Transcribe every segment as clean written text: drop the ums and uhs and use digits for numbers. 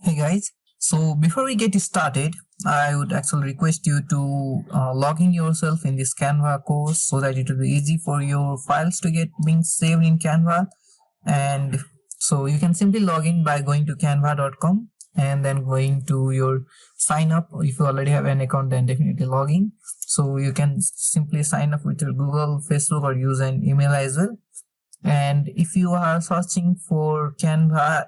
Hey guys, so before we get started, I would actually request you to log in yourself in this Canva course so that it will be easy for your files to get being saved in Canva. And so you can simply log in by going to canva.com and then going to your sign up. If you already have an account, then definitely log in. So you can simply sign up with your Google, Facebook, or use an email as well. And if you are searching for Canva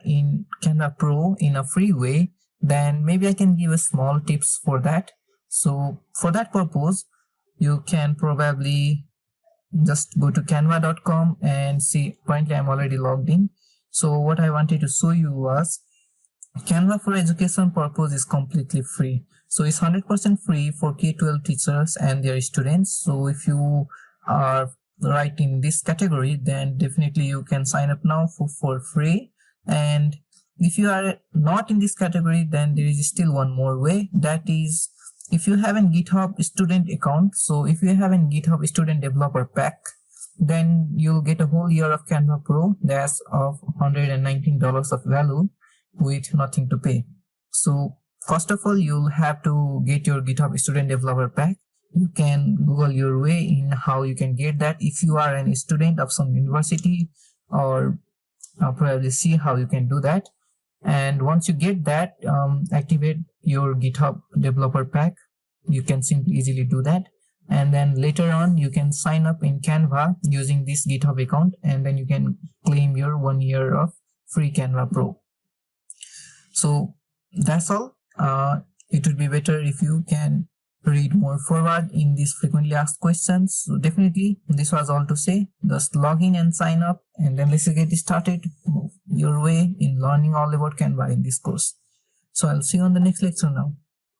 Pro in a free way, then maybe I can give a small tips for that. So for that purpose, you can probably just go to canva.com and see. Currently I'm already logged in. So what I wanted to show you was Canva for education purpose is completely free. So it's 100% free for K-12 teachers and their students. So if you are right in this category, then definitely you can sign up now for free. And if you are not in this category, then there is still one more way. That is, if you have a GitHub student account. So if you have a GitHub student developer pack, then you'll get a whole year of Canva Pro. That's of $119 of value with nothing to pay. So first of all, you'll have to get your GitHub student developer pack. You can Google your way in how you can get that if you are a student of some university, or probably see how you can do that. And once you get that, activate your GitHub developer pack. You can simply easily do that. And then later on, you can sign up in Canva using this GitHub account, and then you can claim your 1 year of free Canva Pro. So that's all. It would be better if you can read more forward in these frequently asked questions. So definitely this was all to say. Just log in and sign up, and then let's get started your way in learning all about Canva in this course. So I'll see you on the next lecture now.